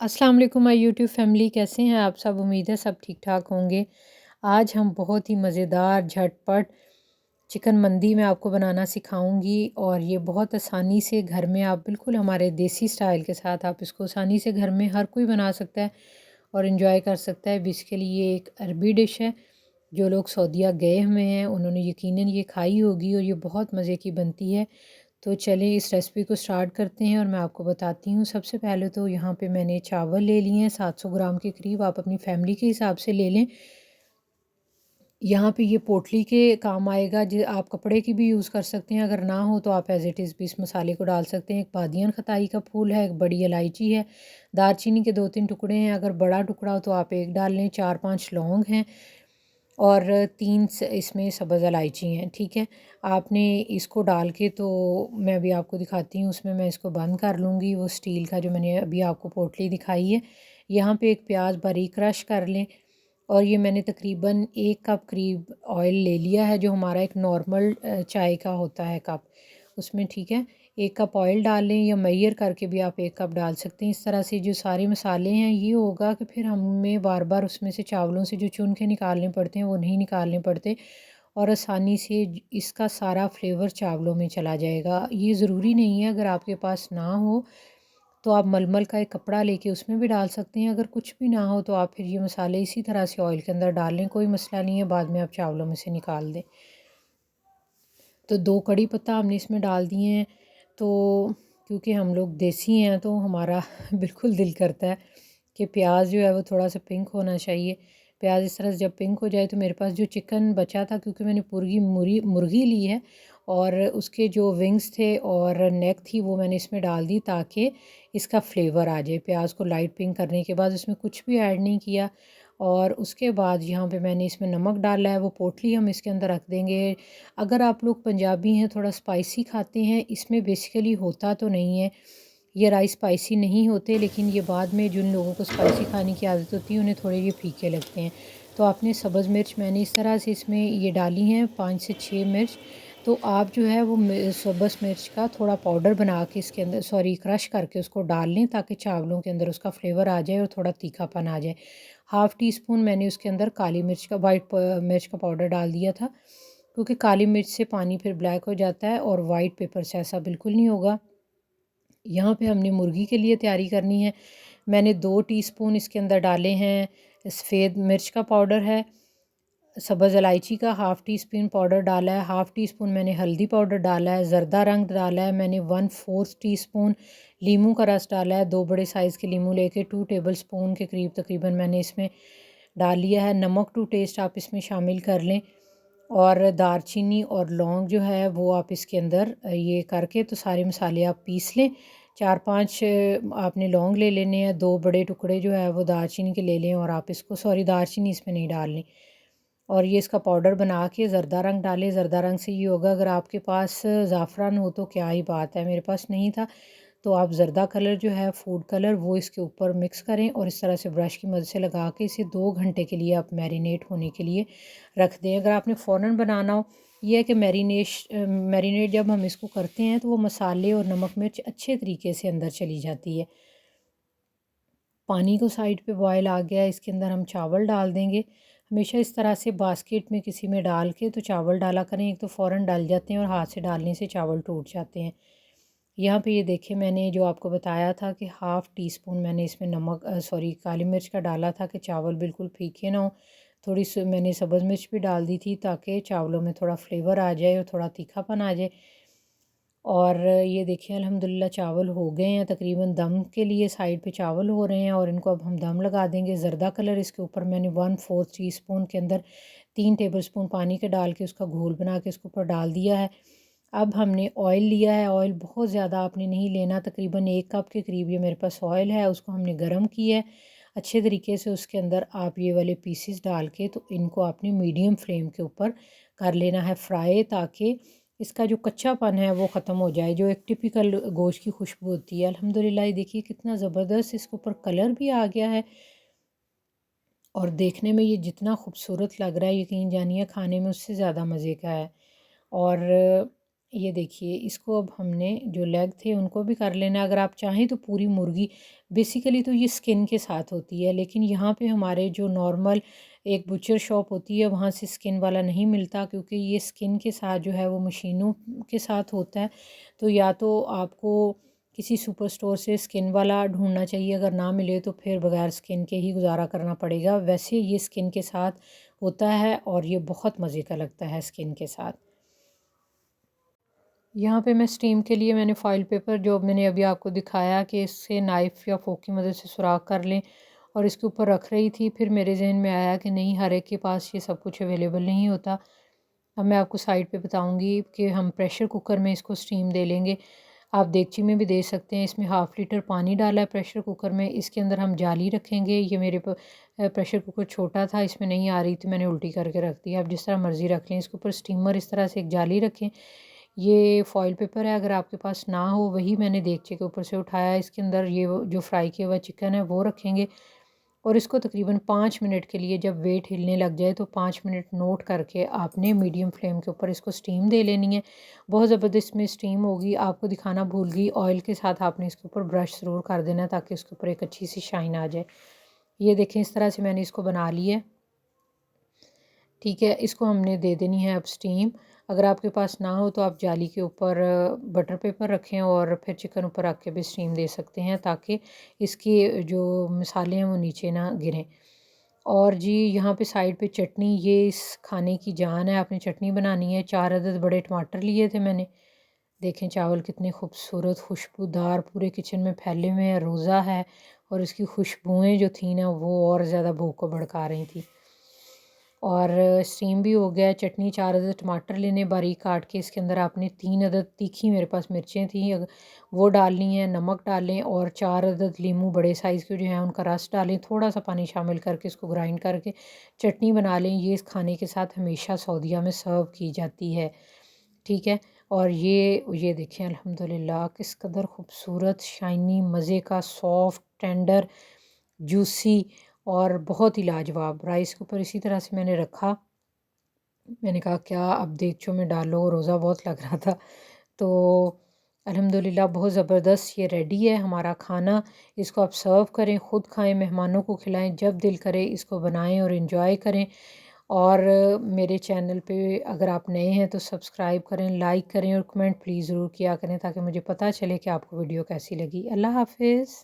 अस्सलाम वालेकुम my YouTube family, कैसे हैं आप सब? उम्मीद है सब ठीक ठाक होंगे। आज हम बहुत ही मज़ेदार झटपट चिकन मंदी मैं आपको बनाना सिखाऊंगी और ये बहुत आसानी से घर में आप बिल्कुल हमारे देसी स्टाइल के साथ आप इसको आसानी से घर में हर कोई बना सकता है और इन्जॉय कर सकता है। बेसिकली ये एक अरबी डिश है। जो लोग सऊदीया गए हुए हैं उन्होंने यकीनन ये खाई होगी और ये बहुत मज़े की बनती है। तो चलें इस रेसिपी को स्टार्ट करते हैं और मैं आपको बताती हूँ। सबसे पहले तो यहाँ पे मैंने चावल ले लिए हैं 700 ग्राम के करीब, आप अपनी फैमिली के हिसाब से ले लें। यहाँ पे ये पोटली के काम आएगा, जो आप कपड़े की भी यूज़ कर सकते हैं। अगर ना हो तो आप एज़ इट इज़ भी इस मसाले को डाल सकते हैं। एक बादियन खताई का फूल है, एक बड़ी इलायची है, दालचीनी के 2-3 टुकड़े हैं। अगर बड़ा टुकड़ा हो तो आप एक डाल लें। 4-5 लौंग हैं और 3 इसमें सब्ज़ इलायची हैं। ठीक है, आपने इसको डाल के तो मैं अभी आपको दिखाती हूँ। उसमें मैं इसको बंद कर लूँगी, वो स्टील का जो मैंने अभी आपको पोटली दिखाई है। यहाँ पे एक प्याज बारीक क्रश कर लें और ये मैंने तकरीबन 1 कप करीब ऑयल ले लिया है, जो हमारा एक नॉर्मल चाय का होता है कप, उसमें। ठीक है, 1 कप ऑयल डाल लें या मैयर करके भी आप 1 कप डाल सकते हैं। इस तरह से जो सारे मसाले हैं, ये होगा कि फिर हमें बार बार उसमें से चावलों से जो चुन के निकालने पड़ते हैं वो नहीं निकालने पड़ते और आसानी से इसका सारा फ्लेवर चावलों में चला जाएगा। ये ज़रूरी नहीं है, अगर आपके पास ना हो तो आप मलमल का एक कपड़ा लेके उसमें भी डाल सकते हैं। अगर कुछ भी ना हो तो आप फिर ये मसाले इसी तरह से ऑयल के अंदर डाल लें, कोई मसला नहीं है, बाद में आप चावलों में से निकाल दें। तो 2 कड़ी पत्ता हमने इसमें डाल दिए हैं। तो क्योंकि हम लोग देसी हैं तो हमारा बिल्कुल दिल करता है कि प्याज जो है वो थोड़ा सा पिंक होना चाहिए। प्याज इस तरह से जब पिंक हो जाए तो मेरे पास जो चिकन बचा था, क्योंकि मैंने पूरी मुर्गी ली है और उसके जो विंग्स थे और नेक थी वो मैंने इसमें डाल दी ताकि इसका फ्लेवर आ जाए। प्याज को लाइट पिंक करने के बाद उसमें कुछ भी ऐड नहीं किया और उसके बाद यहाँ पे मैंने इसमें नमक डाला है। वो पोटली हम इसके अंदर रख देंगे। अगर आप लोग पंजाबी हैं, थोड़ा स्पाइसी खाते हैं, इसमें बेसिकली होता तो नहीं है, ये राइस स्पाइसी नहीं होते, लेकिन ये बाद में जिन लोगों को स्पाइसी खाने की आदत होती है उन्हें थोड़े ये फीके लगते हैं। तो आपने सब्ज़ मिर्च मैंने इस तरह से इसमें ये डाली हैं, 5 से 6 मिर्च। तो आप जो है वो सब्ज़ मिर्च का थोड़ा पाउडर बना के इसके अंदर, सॉरी, क्रश करके उसको डाल लें ताकि चावलों के अंदर उसका फ्लेवर आ जाए और थोड़ा तीखापन आ जाए। हाफ़ टी स्पून मैंने उसके अंदर काली मिर्च का, वाइट मिर्च का पाउडर डाल दिया था, क्योंकि काली मिर्च से पानी फिर ब्लैक हो जाता है और वाइट पेपर से ऐसा बिल्कुल नहीं होगा। यहाँ पे हमने मुर्गी के लिए तैयारी करनी है। मैंने 2 टीस्पून इसके अंदर डाले हैं सफ़ेद मिर्च का पाउडर है, सब्ज़ इलायची का हाफ़ टी स्पून पाउडर डाला है, हाफ़ टी स्पून मैंने हल्दी पाउडर डाला है, ज़र्दा रंग डाला है मैंने 1/4 टीस्पून, लीमू का रस डाला है, 2 बड़े साइज़ के लीमू लेके 2 टेबल स्पून के करीब तकरीबन मैंने इसमें डाल लिया है। नमक टू टेस्ट आप इसमें शामिल कर लें और दालचीनी और लौंग जो है वो आप इसके अंदर ये करके तो सारे मसाले आप पीस लें। 4-5 आपने लौंग ले लेने हैं, 2 बड़े टुकड़े जो है वो दालचीनी के ले लें और आप इसको, सॉरी, दालचीनी इसमें नहीं डालनी, और ये इसका पाउडर बना के ज़र्दा रंग डालें। ज़र्दा रंग से ये होगा, अगर आपके पास ज़ाफ़रान हो तो क्या ही बात है, मेरे पास नहीं था, तो आप ज़र्दा कलर जो है, फूड कलर, वो इसके ऊपर मिक्स करें और इस तरह से ब्रश की मदद से लगा के इसे 2 घंटे के लिए आप मैरिनेट होने के लिए रख दें। अगर आपने फ़ौरन बनाना हो, ये है कि मैरिनेट जब हम इसको करते हैं तो वो मसाले और नमक मिर्च अच्छे तरीके से अंदर चली जाती है। पानी को साइड पे बॉयल आ गया है, इसके अंदर हम चावल डाल देंगे। हमेशा इस तरह से बास्केट में किसी में डाल के तो चावल डाला करें, एक तो फ़ौरन डल जाते हैं और हाथ से डालने से चावल टूट जाते हैं। यहाँ पे ये देखिए, मैंने जो आपको बताया था कि हाफ़ टी स्पून मैंने इसमें नमक, सॉरी, काली मिर्च का डाला था कि चावल बिल्कुल फीके ना हो। थोड़ी सी मैंने सब्ज़ मिर्च भी डाल दी थी ताकि चावलों में थोड़ा फ्लेवर आ जाए और थोड़ा तीखापन आ जाए। और ये देखिए अल्हम्दुलिल्लाह चावल हो गए हैं तकरीबन, दम के लिए साइड पे चावल हो रहे हैं और इनको अब हम दम लगा देंगे। ज़र्दा कलर इसके ऊपर मैंने 1/4 टीस्पून के अंदर 3 टेबलस्पून पानी के डाल के उसका घोल बना के इसके ऊपर डाल दिया है। अब हमने ऑयल लिया है, ऑयल बहुत ज़्यादा आपने नहीं लेना, तकरीबन 1 कप के करीब ये मेरे पास ऑयल है, उसको हमने गर्म किया है अच्छे तरीके से। उसके अंदर आप ये वाले पीसेस डाल के तो इनको आपने मीडियम फ्लेम के ऊपर कर लेना है फ्राई, ताकि इसका जो कच्चापन है वो ख़त्म हो जाए, जो एक टिपिकल गोश्त की खुशबू होती है। अल्हम्दुलिल्लाह ये देखिए कितना ज़बरदस्त इसके ऊपर कलर भी आ गया है और देखने में ये जितना खूबसूरत लग रहा है, यकीन जानिए खाने में उससे ज़्यादा मज़े का है। और ये देखिए, इसको अब हमने जो लेग थे उनको भी कर लेना है। अगर आप चाहें तो पूरी मुर्गी, बेसिकली तो ये स्किन के साथ होती है, लेकिन यहाँ पे हमारे जो नॉर्मल एक बुचर शॉप होती है वहाँ से स्किन वाला नहीं मिलता, क्योंकि ये स्किन के साथ जो है वो मशीनों के साथ होता है। तो या तो आपको किसी सुपर स्टोर से स्किन वाला ढूंढना चाहिए, अगर ना मिले तो फिर बगैर स्किन के ही गुजारा करना पड़ेगा। वैसे ये स्किन के साथ होता है और ये बहुत मज़े का लगता है स्किन के साथ। यहाँ पे मैं स्टीम के लिए मैंने फ़ॉइल पेपर, जो मैंने अभी आपको दिखाया कि इससे नाइफ़ या फ़ोर्क की मदद से सुराख कर लें, और इसके ऊपर रख रही थी। फिर मेरे जहन में आया कि नहीं, हर एक के पास ये सब कुछ अवेलेबल नहीं होता। अब मैं आपको साइड पे बताऊंगी कि हम प्रेशर कुकर में इसको स्टीम दे लेंगे। आप देगची में भी दे सकते हैं। इसमें हाफ़ लीटर पानी डाला है प्रेशर कुकर में। इसके अंदर हम जाली रखेंगे। ये मेरे प्रेशर कुकर छोटा था, इसमें नहीं आ रही थी, मैंने उल्टी करके रख दी। आप जिस तरह मर्ज़ी रख लें। इसके ऊपर स्टीमर इस तरह से एक जाली रखें। ये फ़ॉइल पेपर है, अगर आपके पास ना हो वही मैंने देगचे के ऊपर से उठाया। इसके अंदर ये जो फ्राई किया हुआ चिकन है वो रखेंगे, और इसको तकरीबन 5 मिनट के लिए, जब वेट हिलने लग जाए तो 5 मिनट नोट करके आपने मीडियम फ्लेम के ऊपर इसको स्टीम दे लेनी है। बहुत ज़बरदस्त में स्टीम होगी। आपको दिखाना भूल गई, ऑयल के साथ आपने इसके ऊपर ब्रश ज़रूर कर देना है ताकि उसके ऊपर एक अच्छी सी शाइन आ जाए। ये देखें, इस तरह से मैंने इसको बना लिया है। ठीक है, इसको हमने दे देनी है अब स्टीम। अगर आपके पास ना हो तो आप जाली के ऊपर बटर पेपर रखें और फिर चिकन ऊपर रख के भी स्टीम दे सकते हैं, ताकि इसके जो मसाले हैं वो नीचे ना गिरें। और जी यहाँ पे साइड पे चटनी, ये इस खाने की जान है। आपने चटनी बनानी है। 4 अदद बड़े टमाटर लिए थे मैंने। देखें चावल कितने खूबसूरत खुशबूदार पूरे किचन में फैले हुए हैं। रोज़ा है और इसकी खुशबुएं जो थी ना वो और ज़्यादा भूख को भड़का रही थी। और स्टीम भी हो गया। चटनी, 4 अदद टमाटर लेने बारीक काट के, इसके अंदर आपने 3 अदद तीखी, मेरे पास मिर्चें थी, वो डालनी है। नमक डालें और 4 अदद लीमू बड़े साइज़ के जो हैं उनका रस डालें। थोड़ा सा पानी शामिल करके इसको ग्राइंड करके चटनी बना लें। ये इस खाने के साथ हमेशा सऊदीया में सर्व की जाती है। ठीक है। और ये देखें अल्हम्दुलिल्लाह किस कदर खूबसूरत, शाइनी, मज़े का, सॉफ्ट, टेंडर, जूसी और बहुत ही लाजवाब। राइस के ऊपर इसी तरह से मैंने रखा। मैंने कहा क्या अब देगचों में डालो, रोज़ा बहुत लग रहा था। तो अल्हम्दुलिल्लाह बहुत ज़बरदस्त ये रेडी है हमारा खाना। इसको आप सर्व करें, ख़ुद खाएं, मेहमानों को खिलाएं, जब दिल करे इसको बनाएं और इन्जॉय करें। और मेरे चैनल पे अगर आप नए हैं तो सब्सक्राइब करें, लाइक करें और कमेंट प्लीज़ ज़रूर किया करें, ताकि मुझे पता चले कि आपको वीडियो कैसी लगी। अल्लाह हाफ़िज़।